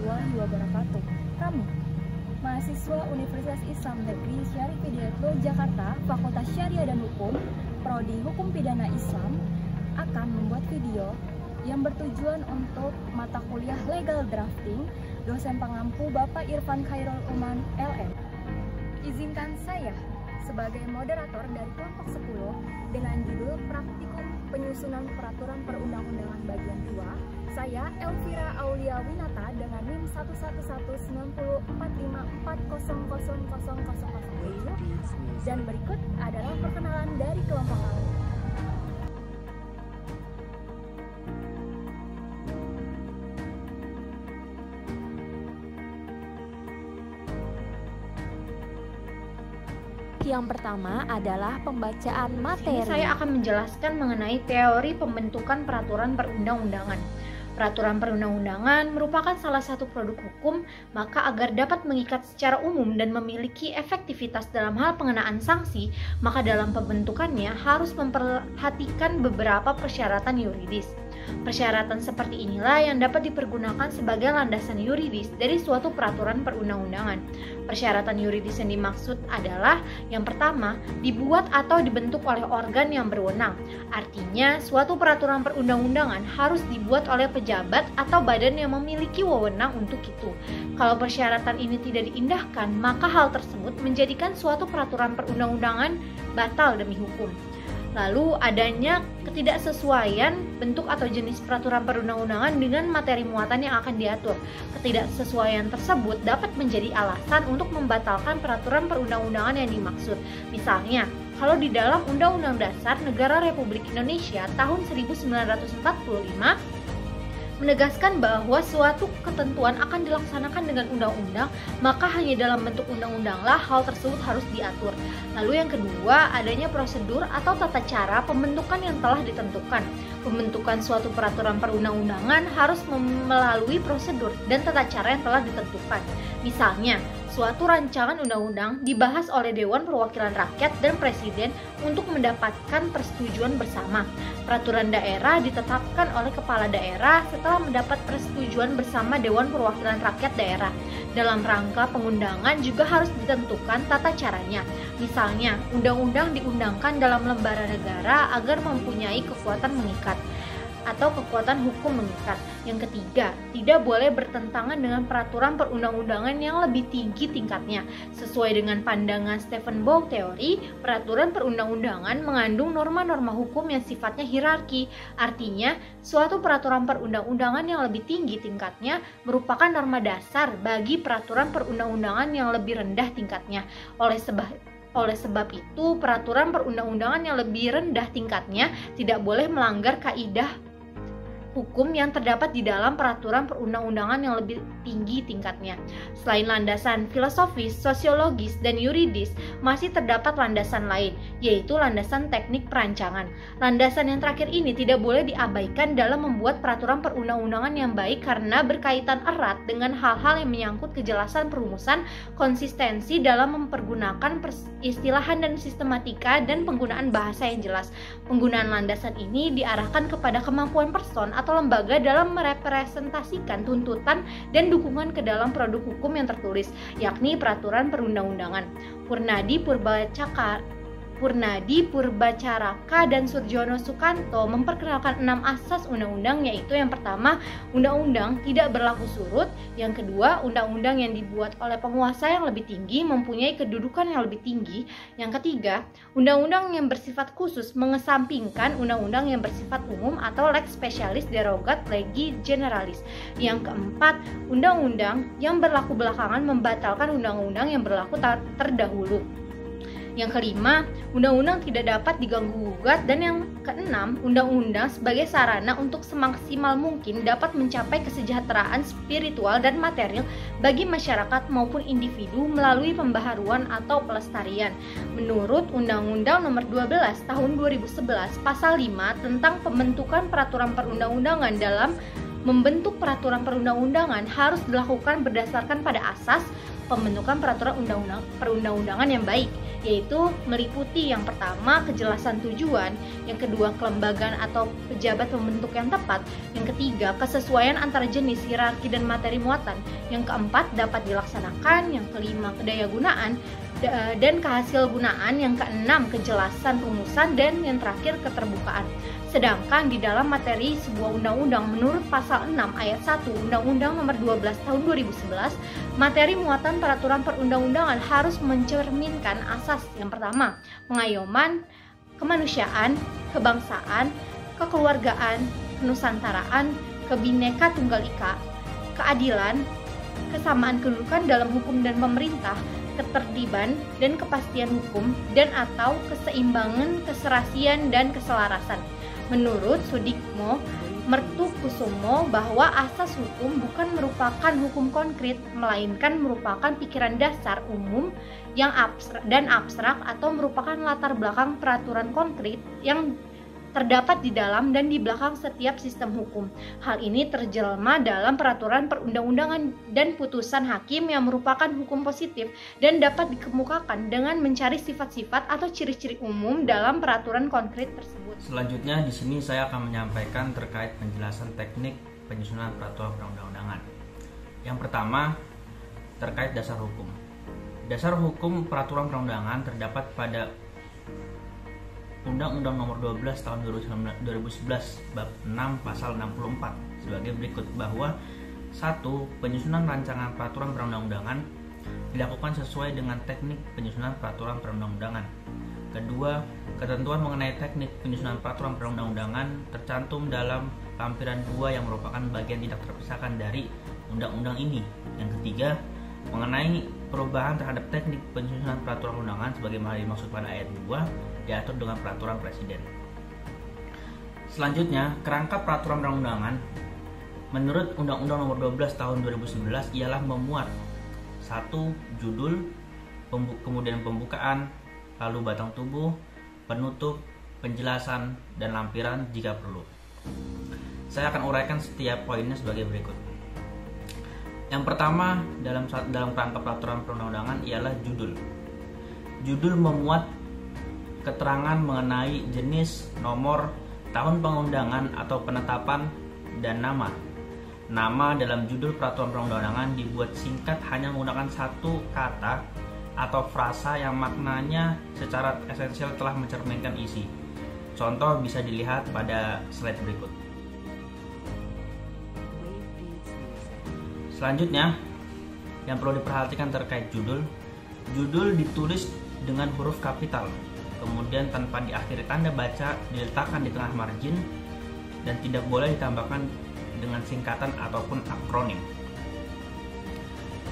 warahmatullahi wabarakatuh. Kami, mahasiswa Universitas Islam Negeri Syarif Hidayatullah Jakarta, Fakultas Syariah dan Hukum, Prodi Hukum Pidana Islam, akan membuat video yang bertujuan untuk mata kuliah Legal Drafting, dosen pengampu Bapak Irfan Khairul Uman, LM. Izinkan saya sebagai moderator dari kelompok 10 dengan judul Praktikum Penyusunan Peraturan Perundang-undangan bagian 2. Saya Elvira Aulia Winata dengan NIM 1119045400000. Dan berikut adalah perkenalan dari kelompok kami. Yang pertama adalah pembacaan materi. Ini saya akan menjelaskan mengenai teori pembentukan peraturan perundang-undangan. Peraturan perundang-undangan merupakan salah satu produk hukum, maka agar dapat mengikat secara umum dan memiliki efektivitas dalam hal pengenaan sanksi, maka dalam pembentukannya harus memperhatikan beberapa persyaratan yuridis. Persyaratan seperti inilah yang dapat dipergunakan sebagai landasan yuridis dari suatu peraturan perundang-undangan. Persyaratan yuridis yang dimaksud adalah yang pertama, dibuat atau dibentuk oleh organ yang berwenang. Artinya, suatu peraturan perundang-undangan harus dibuat oleh pejabat atau badan yang memiliki wewenang untuk itu. Kalau persyaratan ini tidak diindahkan, maka hal tersebut menjadikan suatu peraturan perundang-undangan batal demi hukum. Lalu adanya ketidaksesuaian bentuk atau jenis peraturan perundang-undangan dengan materi muatan yang akan diatur. Ketidaksesuaian tersebut dapat menjadi alasan untuk membatalkan peraturan perundang-undangan yang dimaksud. Misalnya, kalau di dalam Undang-Undang Dasar Negara Republik Indonesia tahun 1945 menegaskan bahwa suatu ketentuan akan dilaksanakan dengan undang-undang, maka hanya dalam bentuk undang-undanglah hal tersebut harus diatur. Lalu yang kedua, adanya prosedur atau tata cara pembentukan yang telah ditentukan. Pembentukan suatu peraturan perundang-undangan harus melalui prosedur dan tata cara yang telah ditentukan. Misalnya, suatu rancangan undang-undang dibahas oleh Dewan Perwakilan Rakyat dan Presiden untuk mendapatkan persetujuan bersama. Peraturan daerah ditetapkan oleh kepala daerah setelah mendapat persetujuan bersama Dewan Perwakilan Rakyat daerah. Dalam rangka pengundangan juga harus ditentukan tata caranya. Misalnya, undang-undang diundangkan dalam lembaran negara agar mempunyai kekuatan mengikat atau kekuatan hukum mengikat. Yang ketiga, tidak boleh bertentangan dengan peraturan perundang-undangan yang lebih tinggi tingkatnya. Sesuai dengan pandangan Stephen Bow teori, peraturan perundang-undangan mengandung norma-norma hukum yang sifatnya hierarki. Artinya, suatu peraturan perundang-undangan yang lebih tinggi tingkatnya merupakan norma dasar bagi peraturan perundang-undangan yang lebih rendah tingkatnya. Oleh sebab itu, peraturan perundang-undangan yang lebih rendah tingkatnya tidak boleh melanggar kaidah hukum yang terdapat di dalam peraturan perundang-undangan yang lebih tinggi tingkatnya. Selain landasan filosofis, sosiologis, dan yuridis, masih terdapat landasan lain, yaitu landasan teknik perancangan. Landasan yang terakhir ini tidak boleh diabaikan dalam membuat peraturan perundang-undangan yang baik karena berkaitan erat dengan hal-hal yang menyangkut kejelasan perumusan, konsistensi dalam mempergunakan peristilahan dan sistematika, dan penggunaan bahasa yang jelas. Penggunaan landasan ini diarahkan kepada kemampuan person atau lembaga dalam merepresentasikan tuntutan dan dukungan ke dalam produk hukum yang tertulis, yakni peraturan perundang-undangan. Purnadi Purbacaraka dan Surjono Sukanto memperkenalkan 6 asas undang-undang, yaitu yang pertama, undang-undang tidak berlaku surut. Yang kedua, undang-undang yang dibuat oleh penguasa yang lebih tinggi mempunyai kedudukan yang lebih tinggi. Yang ketiga, undang-undang yang bersifat khusus mengesampingkan undang-undang yang bersifat umum atau lex specialis derogat legi generalis. Yang keempat, undang-undang yang berlaku belakangan membatalkan undang-undang yang berlaku terdahulu. Yang kelima, undang-undang tidak dapat diganggu-gugat. Dan yang keenam, undang-undang sebagai sarana untuk semaksimal mungkin dapat mencapai kesejahteraan spiritual dan material bagi masyarakat maupun individu melalui pembaharuan atau pelestarian. Menurut Undang-Undang Nomor 12 Tahun 2011 Pasal 5 tentang pembentukan peraturan perundang-undangan, dalam membentuk peraturan perundang-undangan harus dilakukan berdasarkan pada asas pembentukan peraturan perundang-undangan yang baik, yaitu meliputi yang pertama kejelasan tujuan, yang kedua kelembagaan atau pejabat pembentuk yang tepat, yang ketiga kesesuaian antara jenis, hierarki dan materi muatan, yang keempat dapat dilaksanakan, yang kelima kedayagunaan dan kehasil gunaan, yang keenam kejelasan rumusan, dan yang terakhir keterbukaan. Sedangkan di dalam materi sebuah undang-undang menurut pasal 6 ayat 1 Undang-Undang Nomor 12 Tahun 2011, materi muatan peraturan perundang-undangan harus mencerminkan asas yang pertama, pengayoman, kemanusiaan, kebangsaan, kekeluargaan, kenusantaraan, kebineka tunggal ika, keadilan, kesamaan kedudukan dalam hukum dan pemerintah, ketertiban dan kepastian hukum, dan atau keseimbangan, keserasian, dan keselarasan. Menurut Sudikmo Mertukusumo bahwa asas hukum bukan merupakan hukum konkret, melainkan merupakan pikiran dasar umum yang abstrak atau merupakan latar belakang peraturan konkret yang terdapat di dalam dan di belakang setiap sistem hukum. Hal ini terjelma dalam peraturan perundang-undangan dan putusan hakim yang merupakan hukum positif dan dapat dikemukakan dengan mencari sifat-sifat atau ciri-ciri umum dalam peraturan konkret tersebut. Selanjutnya di sini saya akan menyampaikan terkait penjelasan teknik penyusunan peraturan perundang-undangan. Yang pertama, terkait dasar hukum. Dasar hukum peraturan perundangan terdapat pada Undang-Undang Nomor 12 Tahun 2011 Bab 6 Pasal 64 sebagai berikut bahwa 1. Penyusunan rancangan peraturan perundang-undangan dilakukan sesuai dengan teknik penyusunan peraturan perundang-undangan. Kedua, ketentuan mengenai teknik penyusunan peraturan perundang-undangan tercantum dalam lampiran 2 yang merupakan bagian tidak terpisahkan dari undang-undang ini. Yang ketiga, mengenai perubahan terhadap teknik penyusunan peraturan undangan sebagaimana dimaksud pada ayat 2 diatur dengan peraturan presiden. Selanjutnya, kerangka peraturan perundang-undangan menurut Undang-Undang Nomor 12 Tahun 2011 ialah memuat 1. Judul, kemudian pembukaan, lalu batang tubuh, penutup, penjelasan, dan lampiran jika perlu. Saya akan uraikan setiap poinnya sebagai berikut. Yang pertama dalam kerangka peraturan perundang-undangan ialah judul. Judul memuat keterangan mengenai jenis, nomor, tahun pengundangan atau penetapan, dan nama. Nama dalam judul peraturan perundang-undangan dibuat singkat hanya menggunakan satu kata atau frasa yang maknanya secara esensial telah mencerminkan isi. Contoh bisa dilihat pada slide berikut. Selanjutnya, yang perlu diperhatikan terkait judul. Judul ditulis dengan huruf kapital, kemudian tanpa diakhiri tanda baca, diletakkan di tengah margin, dan tidak boleh ditambahkan dengan singkatan ataupun akronim.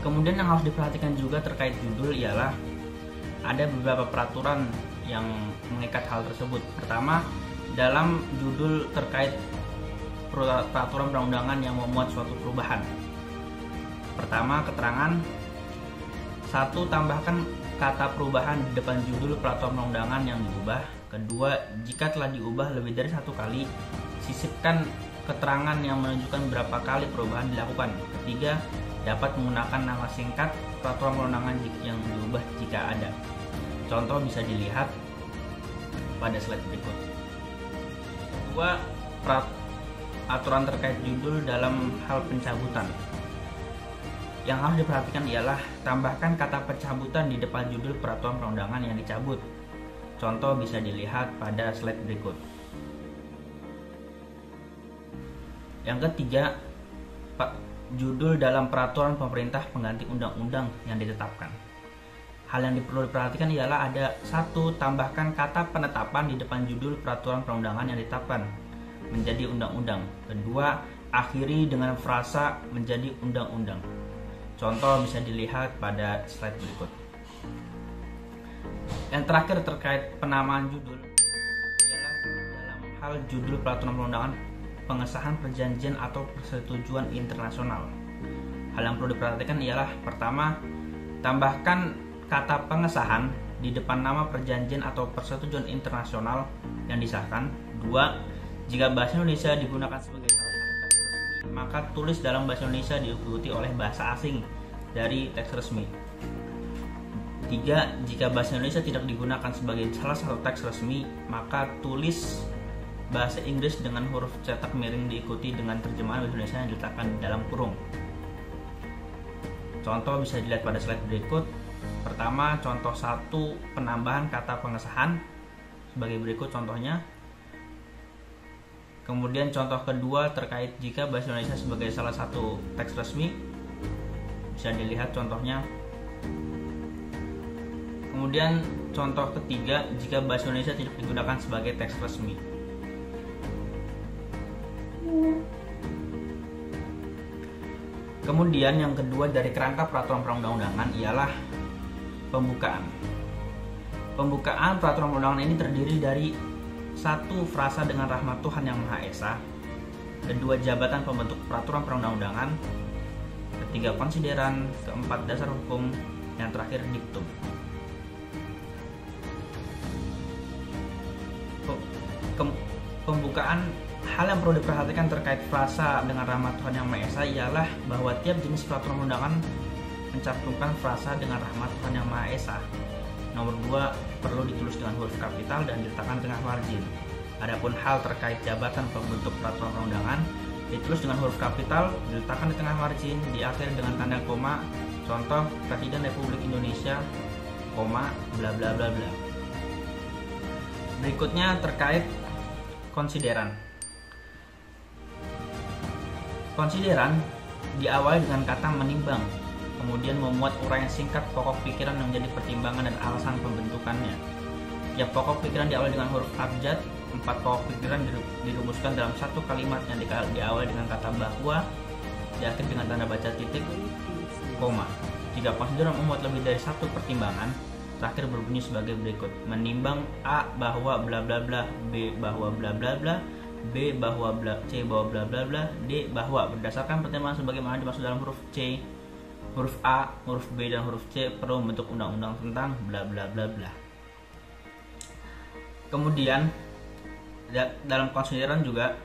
Kemudian yang harus diperhatikan juga terkait judul ialah ada beberapa peraturan yang mengikat hal tersebut. Pertama, dalam judul terkait peraturan perundang-undangan yang memuat suatu perubahan. Pertama, keterangan. 1. Tambahkan kata perubahan di depan judul peraturan perundangan yang diubah. Kedua, jika telah diubah lebih dari satu kali, sisipkan keterangan yang menunjukkan berapa kali perubahan dilakukan. Ketiga, dapat menggunakan nama singkat peraturan perundangan yang diubah jika ada. Contoh bisa dilihat pada slide berikut. Kedua, aturan terkait judul dalam hal pencabutan. Yang harus diperhatikan ialah tambahkan kata pencabutan di depan judul peraturan perundangan yang dicabut. Contoh bisa dilihat pada slide berikut. Yang ketiga, judul dalam peraturan pemerintah pengganti undang-undang yang ditetapkan. Hal yang perlu diperhatikan ialah ada 1. Tambahkan kata penetapan di depan judul peraturan perundangan yang ditetapkan menjadi undang-undang. Kedua, akhiri dengan frasa menjadi undang-undang. Contoh bisa dilihat pada slide berikut. Yang terakhir terkait penamaan judul ialah dalam hal judul peraturan perundangan pengesahan perjanjian atau persetujuan internasional. Hal yang perlu diperhatikan ialah pertama, tambahkan kata pengesahan di depan nama perjanjian atau persetujuan internasional yang disahkan. Dua, jika bahasa Indonesia digunakan sebagai salah satu teks resmi, maka tulis dalam bahasa Indonesia diikuti oleh bahasa asing dari teks resmi. ketiga, jika bahasa Indonesia tidak digunakan sebagai salah satu teks resmi, maka tulis bahasa Inggris dengan huruf cetak miring diikuti dengan terjemahan bahasa Indonesia yang diletakkan di dalam kurung. Contoh bisa dilihat pada slide berikut. Pertama, contoh 1, penambahan kata pengesahan sebagai berikut contohnya. Kemudian contoh kedua terkait jika bahasa Indonesia sebagai salah satu teks resmi, bisa dilihat contohnya. Kemudian contoh ketiga, jika bahasa Indonesia tidak digunakan sebagai teks resmi. Kemudian yang kedua dari kerangka peraturan perundang-undangan ialah pembukaan. Pembukaan peraturan perundang-undangan ini terdiri dari 1. Frasa dengan rahmat Tuhan yang Maha Esa. 2. Jabatan pembentuk peraturan perundang-undangan. 3. Konsideran. 4. Dasar hukum. Yang terakhir diktum. Pembukaan, hal yang perlu diperhatikan terkait frasa dengan rahmat Tuhan yang Maha Esa ialah bahwa tiap jenis peraturan undangan mencantumkan frasa dengan rahmat Tuhan yang Maha Esa. Nomor 2, perlu ditulis dengan huruf kapital dan diletakkan di tengah margin. Adapun hal terkait jabatan pembentuk peraturan perundangan ditulis dengan huruf kapital, diletakkan di tengah margin, diakhiri dengan tanda koma. Contoh, Presiden Republik Indonesia, koma, bla bla bla bla. Berikutnya terkait konsideran. Konsideran diawali dengan kata menimbang, kemudian memuat uraian singkat pokok pikiran yang menjadi pertimbangan dan alasan pembentukannya. Tiap pokok pikiran diawali dengan huruf abjad. 4 pokok pikiran dirumuskan dalam satu kalimat yang diawali dengan kata bahwa, diakhiri dengan tanda baca titik, koma. Jika konsideran memuat lebih dari satu pertimbangan, terakhir berbunyi sebagai berikut: menimbang A bahwa bla bla bla, B bahwa bla bla bla, B bahwa bla, C bahwa bla bla bla, D bahwa berdasarkan pertimbangan sebagaimana dimaksud dalam huruf C, huruf A, huruf B dan huruf C perlu membentuk undang-undang tentang bla bla bla bla. Kemudian dalam konsideran juga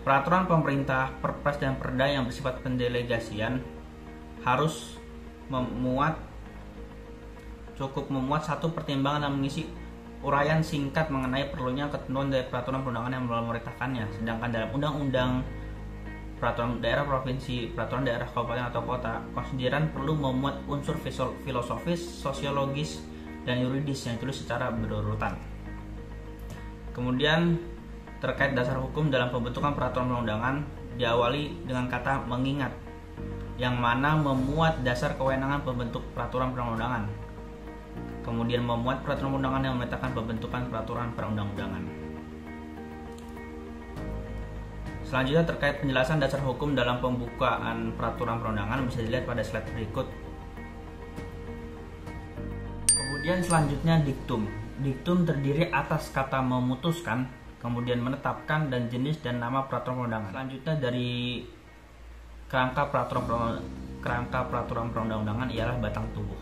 peraturan pemerintah, perpres dan perda yang bersifat pendelegasian harus cukup memuat satu pertimbangan dan mengisi uraian singkat mengenai perlunya ketentuan dari peraturan perundangan yang memerintahkannya. Sedangkan dalam undang-undang, peraturan daerah provinsi, peraturan daerah kabupaten atau kota, konsideran perlu memuat unsur filosofis, sosiologis, dan yuridis yang ditulis secara berurutan. Kemudian terkait dasar hukum dalam pembentukan peraturan perundangan diawali dengan kata mengingat, yang mana memuat dasar kewenangan pembentuk peraturan perundangan. Kemudian memuat peraturan perundangan yang memetakan pembentukan peraturan perundang-undangan. Selanjutnya terkait penjelasan dasar hukum dalam pembukaan peraturan perundangan bisa dilihat pada slide berikut. Kemudian selanjutnya diktum. Diktum terdiri atas kata memutuskan, kemudian menetapkan, dan jenis dan nama peraturan perundangan. Selanjutnya dari kerangka peraturan perundang-undangan ialah batang tubuh.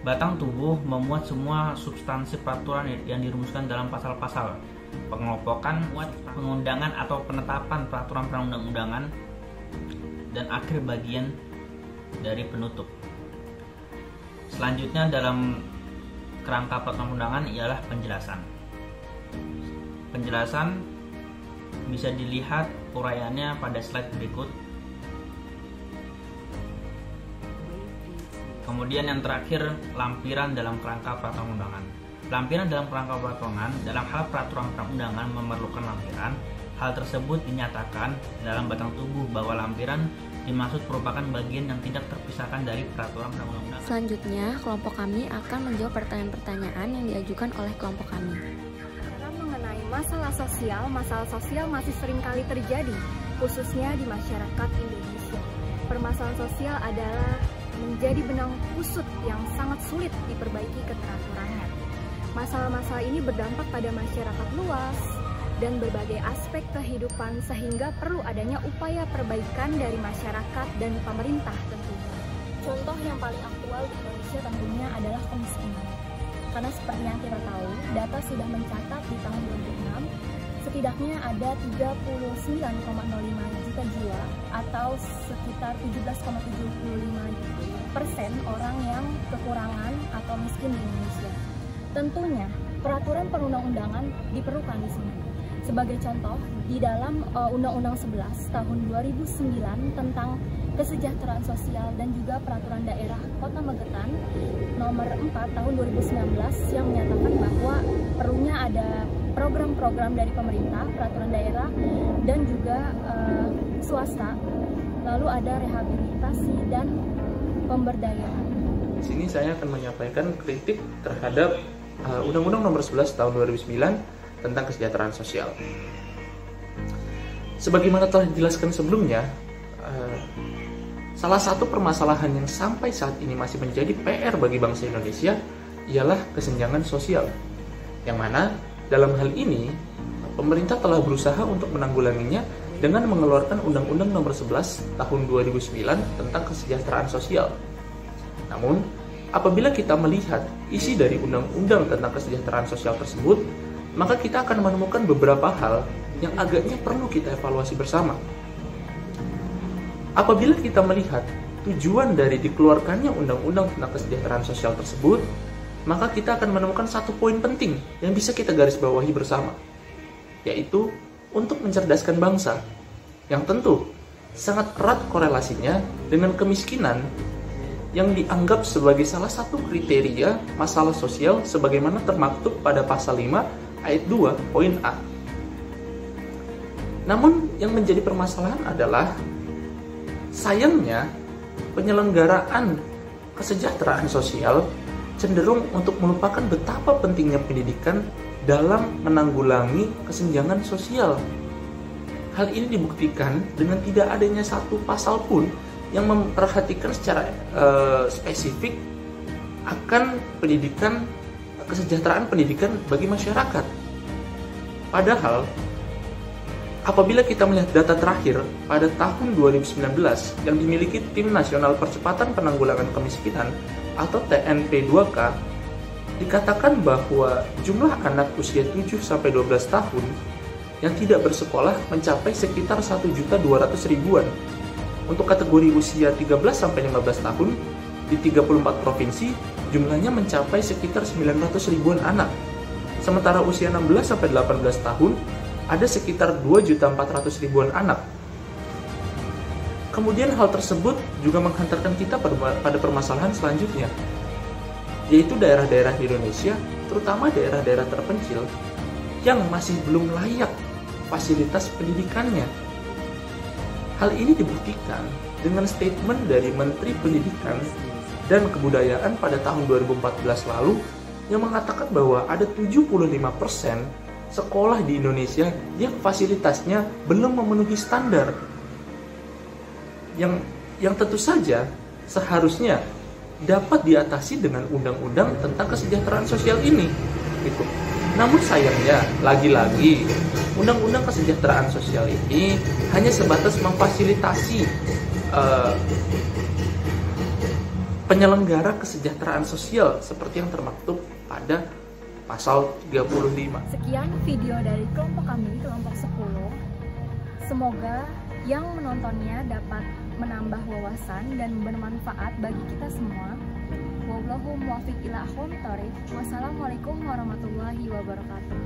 Batang tubuh memuat semua substansi peraturan yang dirumuskan dalam pasal-pasal, pengelompokan, pengundangan atau penetapan peraturan perundang-undangan, dan akhir bagian dari penutup. Selanjutnya dalam kerangka peraturan perundangan ialah penjelasan. Penjelasan bisa dilihat uraiannya pada slide berikut. Kemudian yang terakhir, lampiran dalam kerangka peraturan perundangan. Lampiran dalam kerangka peraturan dalam hal peraturan perundangan memerlukan lampiran. Hal tersebut dinyatakan dalam batang tubuh bahwa lampiran dimaksud merupakan bagian yang tidak terpisahkan dari peraturan perundang-undangan. Selanjutnya, kelompok kami akan menjawab pertanyaan-pertanyaan yang diajukan oleh kelompok kami. Mengenai masalah sosial masih seringkali terjadi, khususnya di masyarakat Indonesia. Permasalahan sosial adalah menjadi benang kusut yang sangat sulit diperbaiki keteraturannya. Masalah-masalah ini berdampak pada masyarakat luas dan berbagai aspek kehidupan sehingga perlu adanya upaya perbaikan dari masyarakat dan pemerintah tentunya. Contoh yang paling aktual di Indonesia tentunya adalah kemiskinan. Karena seperti yang kita tahu, data sudah mencatat di tahun 2006 setidaknya ada 39,05 juta jiwa atau sekitar 17,75% orang yang kekurangan atau miskin di Indonesia. Tentunya peraturan perundang-undangan diperlukan di sini. Sebagai contoh, di dalam Undang-Undang 11 tahun 2009 tentang Kesejahteraan Sosial dan juga Peraturan Daerah Kota Magetan nomor 4 tahun 2019 yang menyatakan bahwa perlunya ada program-program dari pemerintah, peraturan daerah, dan juga swasta, lalu ada rehabilitasi dan pemberdayaan. Di sini saya akan menyampaikan kritik terhadap Undang-Undang Nomor 11 Tahun 2009 tentang kesejahteraan sosial. Sebagaimana telah dijelaskan sebelumnya, salah satu permasalahan yang sampai saat ini masih menjadi PR bagi bangsa Indonesia ialah kesenjangan sosial, yang mana dalam hal ini pemerintah telah berusaha untuk menanggulanginya dengan mengeluarkan Undang-Undang Nomor 11 Tahun 2009 tentang kesejahteraan sosial. Namun, apabila kita melihat isi dari Undang-Undang tentang kesejahteraan sosial tersebut, maka kita akan menemukan beberapa hal yang agaknya perlu kita evaluasi bersama. Apabila kita melihat tujuan dari dikeluarkannya Undang-Undang tentang kesejahteraan sosial tersebut, maka kita akan menemukan satu poin penting yang bisa kita garis bawahi bersama, yaitu untuk mencerdaskan bangsa, yang tentu sangat erat korelasinya dengan kemiskinan yang dianggap sebagai salah satu kriteria masalah sosial sebagaimana termaktub pada pasal 5 ayat 2 poin A. Namun yang menjadi permasalahan adalah sayangnya penyelenggaraan kesejahteraan sosial cenderung untuk melupakan betapa pentingnya pendidikan dalam menanggulangi kesenjangan sosial. Hal ini dibuktikan dengan tidak adanya satu pasal pun yang memperhatikan secara spesifik akan pendidikan, kesejahteraan pendidikan bagi masyarakat. Padahal, apabila kita melihat data terakhir pada tahun 2019 yang dimiliki Tim Nasional Percepatan Penanggulangan Kemiskinan atau TNP2K, dikatakan bahwa jumlah anak usia 7-12 tahun yang tidak bersekolah mencapai sekitar 1.200.000-an. Untuk kategori usia 13-15 tahun, di 34 provinsi, jumlahnya mencapai sekitar 900.000-an anak. Sementara usia 16-18 tahun, ada sekitar 2.400.000-an anak. Kemudian hal tersebut juga menghantarkan kita pada permasalahan selanjutnya, yaitu daerah-daerah di Indonesia, terutama daerah-daerah terpencil, yang masih belum layak fasilitas pendidikannya. Hal ini dibuktikan dengan statement dari Menteri Pendidikan dan Kebudayaan pada tahun 2014 lalu yang mengatakan bahwa ada 75% sekolah di Indonesia yang fasilitasnya belum memenuhi standar. Yang tentu saja seharusnya dapat diatasi dengan undang-undang tentang kesejahteraan sosial ini. Gitu. Namun sayangnya, lagi-lagi, undang-undang kesejahteraan sosial ini hanya sebatas memfasilitasi penyelenggara kesejahteraan sosial seperti yang termaktub pada pasal 35. Sekian video dari kelompok kami, kelompok 10. Semoga yang menontonnya dapat menambah wawasan dan bermanfaat bagi kita semua. Wallahu muwaffiq ila aqwamit thoriq. Wassalamualaikum warahmatullahi wabarakatuh.